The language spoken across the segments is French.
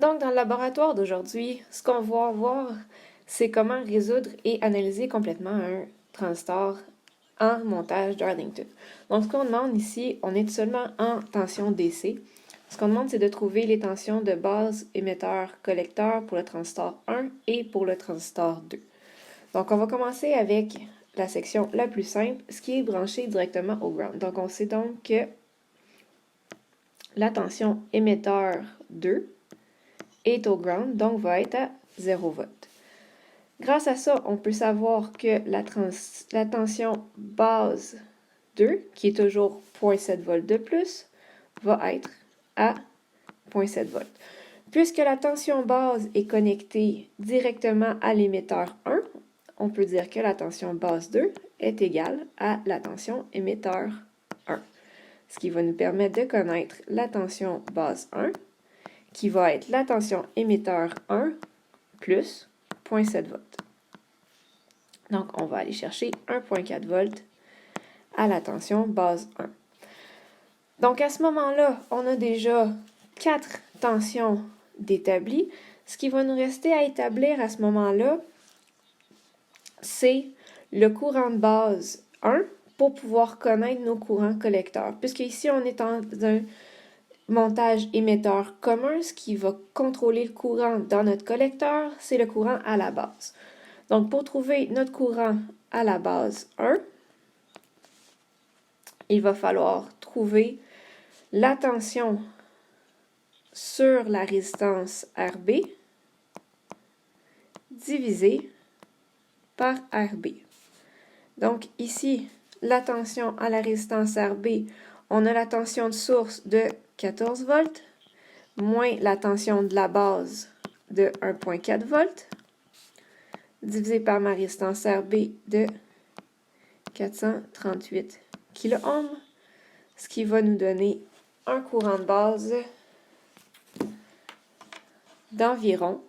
Donc, dans le laboratoire d'aujourd'hui, ce qu'on va voir, c'est comment résoudre et analyser complètement un transistor en montage Darlington. Donc, ce qu'on demande ici, on est seulement en tension DC. Ce qu'on demande, c'est de trouver les tensions de base émetteur-collecteur pour le transistor 1 et pour le transistor 2. Donc, on va commencer avec la section la plus simple, ce qui est branché directement au ground. Donc, on sait donc que la tension émetteur 2 est au ground, donc va être à 0 V. Grâce à ça, on peut savoir que la tension base 2, qui est toujours 0,7 V de plus, va être à 0,7 V. Puisque la tension base est connectée directement à l'émetteur 1, on peut dire que la tension base 2 est égale à la tension émetteur 1. Ce qui va nous permettre de connaître la tension base 1, qui va être la tension émetteur 1 plus 0,7 V. Donc, on va aller chercher 1,4 V à la tension base 1. Donc, à ce moment-là, on a déjà 4 tensions d'établies. Ce qui va nous rester à établir à ce moment-là, c'est le courant de base 1 pour pouvoir connaître nos courants collecteurs. Puisque ici, on est dans un montage émetteur commun, ce qui va contrôler le courant dans notre collecteur, c'est le courant à la base. Donc, pour trouver notre courant à la base 1, il va falloir trouver la tension sur la résistance RB divisée par RB. Donc, ici, la tension à la résistance RB, on a la tension de source de 14 V, moins la tension de la base de 1,4 V, divisé par ma résistance RB de 438 kΩ, ce qui va nous donner un courant de base d'environ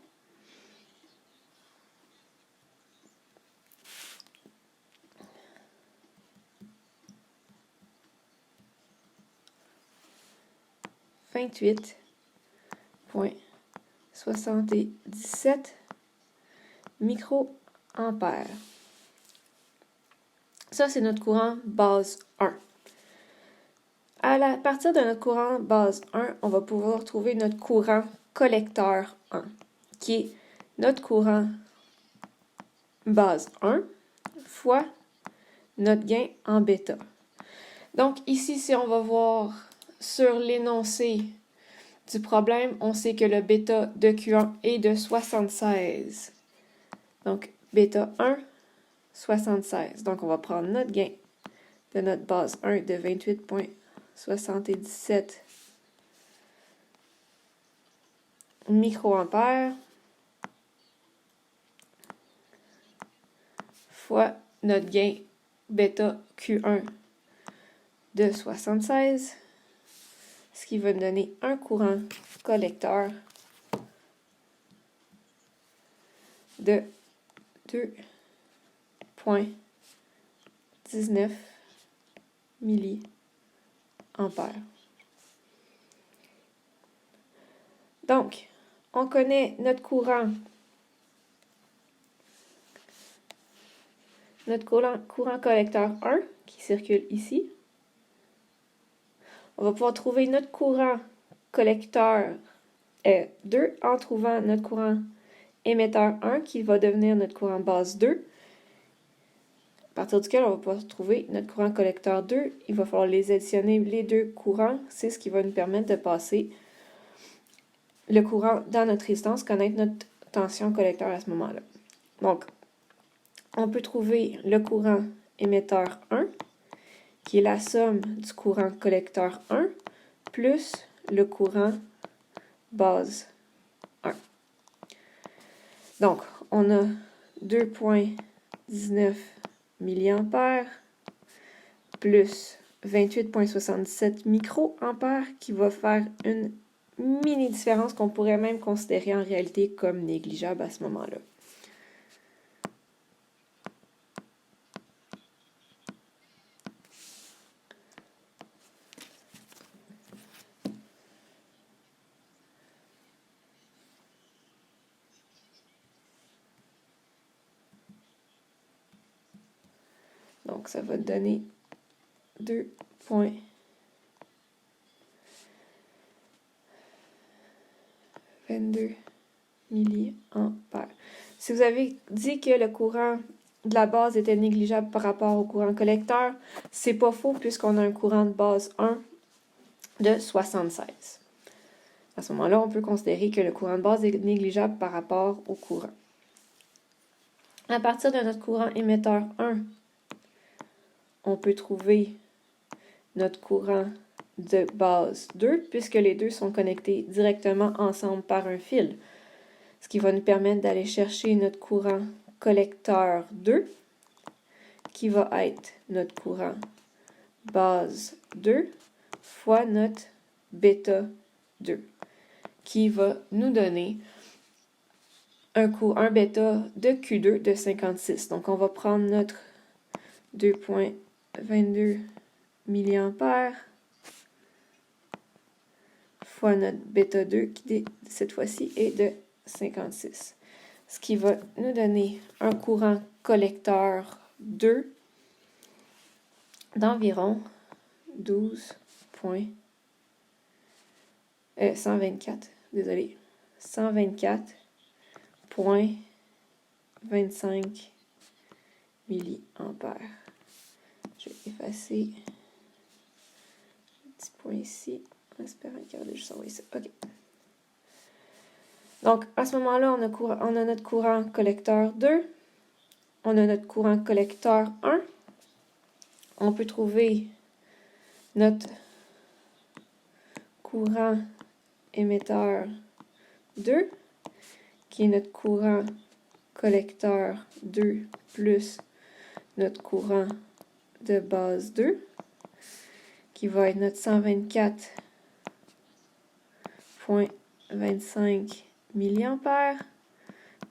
28,77 microampères. Ça, c'est notre courant base 1. À partir de notre courant base 1, on va pouvoir trouver notre courant collecteur 1, qui est notre courant base 1 fois notre gain en bêta. Donc ici, si on va voir sur l'énoncé du problème, on sait que le bêta de Q1 est de 76. Donc bêta 1, 76. Donc on va prendre notre gain de notre base 1 de 28,77 microampères fois notre gain bêta Q1 de 76, ce qui va nous donner un courant collecteur de 2,19 milliampères. Donc, on connaît notre courant collecteur 1 qui circule ici. On va pouvoir trouver notre courant collecteur 2 en trouvant notre courant émetteur 1 qui va devenir notre courant base 2. À partir duquel on va pouvoir trouver notre courant collecteur 2. Il va falloir les additionner, les deux courants. C'est ce qui va nous permettre de passer le courant dans notre résistance, connaître notre tension collecteur à ce moment-là. Donc, on peut trouver le courant émetteur 1, qui est la somme du courant collecteur 1, plus le courant base 1. Donc, on a 2,19 milliampères plus 28,77 microampères qui va faire une mini différence qu'on pourrait même considérer en réalité comme négligeable à ce moment-là. Donc, ça va donner 2,22 milliampères. Si vous avez dit que le courant de la base était négligeable par rapport au courant collecteur, c'est pas faux puisqu'on a un courant de base 1 de 76. À ce moment-là, on peut considérer que le courant de base est négligeable par rapport au courant. À partir de notre courant émetteur 1, on peut trouver notre courant de base 2, puisque les deux sont connectés directement ensemble par un fil. Ce qui va nous permettre d'aller chercher notre courant collecteur 2, qui va être notre courant base 2 fois notre bêta 2, qui va nous donner un bêta de Q2 de 56. Donc, on va prendre notre 2,22 milliampères fois notre bêta 2 qui, cette fois-ci, est de 56. Ce qui va nous donner un courant collecteur 2 d'environ 124,25 milliampères. Je vais effacer le petit point ici, en espérant qu'il y a juste envoyer ça. OK. Donc, à ce moment-là, on a notre courant collecteur 2, on a notre courant collecteur 1. On peut trouver notre courant émetteur 2, qui est notre courant collecteur 2 plus notre courant de base 2, qui va être notre 124,25 milliampères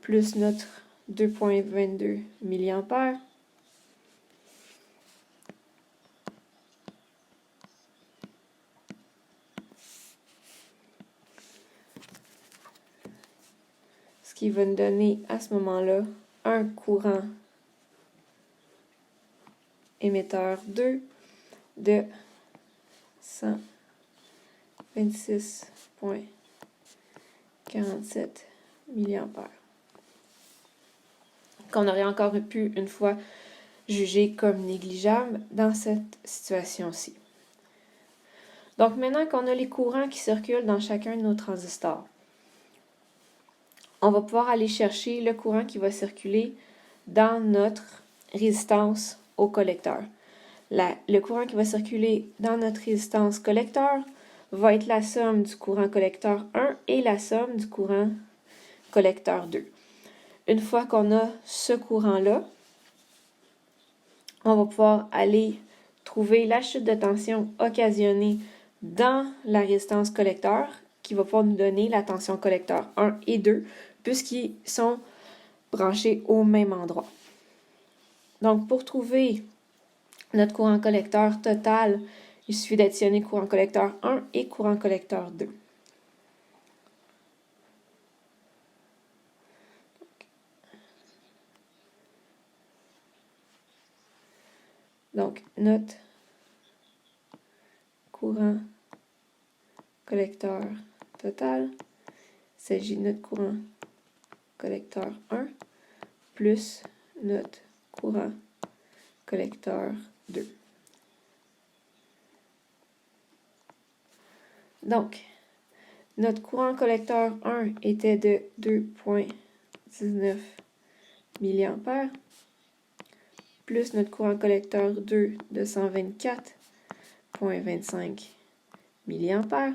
plus notre 2,22 milliampères. Ce qui va nous donner à ce moment-là un courant émetteur 2 de 126,47 milliampères. Qu'on aurait encore pu, une fois, juger comme négligeable dans cette situation-ci. Donc, maintenant qu'on a les courants qui circulent dans chacun de nos transistors, on va pouvoir aller chercher le courant qui va circuler dans notre résistance au collecteur. Le courant qui va circuler dans notre résistance collecteur va être la somme du courant collecteur 1 et la somme du courant collecteur 2. Une fois qu'on a ce courant-là, on va pouvoir aller trouver la chute de tension occasionnée dans la résistance collecteur qui va pouvoir nous donner la tension collecteur 1 et 2 puisqu'ils sont branchés au même endroit. Donc, pour trouver notre courant collecteur total, il suffit d'additionner courant collecteur 1 et courant collecteur 2. Donc, notre courant collecteur total, il s'agit de notre courant collecteur 1 plus notre courant collecteur 2. Donc, notre courant collecteur 1 était de 2,19 milliampères plus notre courant collecteur 2 de 124,25 milliampères.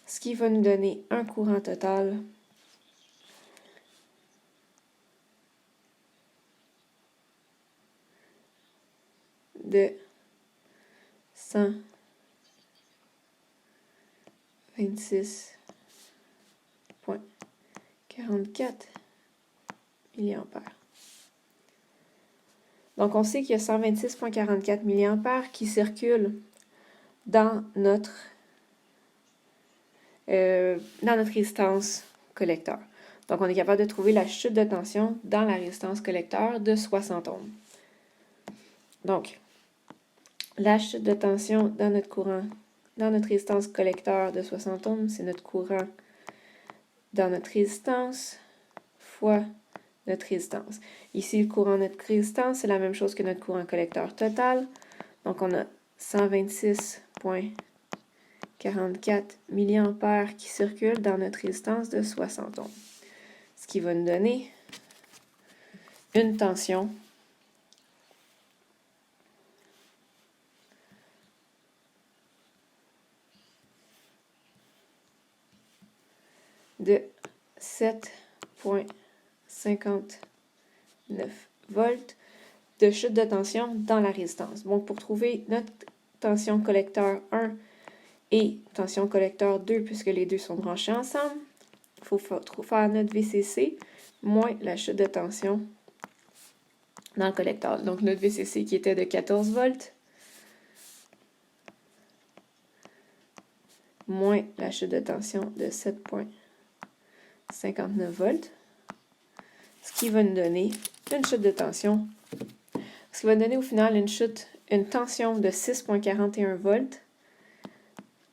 Ce qui va nous donner un courant total de 126,44 milliampères. Donc, on sait qu'il y a 126,44 milliampères qui circulent dans notre résistance collecteur. Donc, on est capable de trouver la chute de tension dans la résistance collecteur de 60 ohms. Donc, la chute de tension dans notre courant, dans notre résistance collecteur de 60 ohms, c'est notre courant dans notre résistance fois notre résistance. Ici, le courant de notre résistance, c'est la même chose que notre courant collecteur total. Donc, on a 126,44 mA qui circulent dans notre résistance de 60 ohms. Ce qui va nous donner une tension de 7,59 volts de chute de tension dans la résistance. Donc, pour trouver notre tension collecteur 1 et tension collecteur 2, puisque les deux sont branchés ensemble, il faut faire notre VCC moins la chute de tension dans le collecteur. Donc, notre VCC qui était de 14 volts moins la chute de tension de 7,59 volts, ce qui va nous donner une chute de tension, ce qui va nous donner au final une tension de 6,41 volts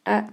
à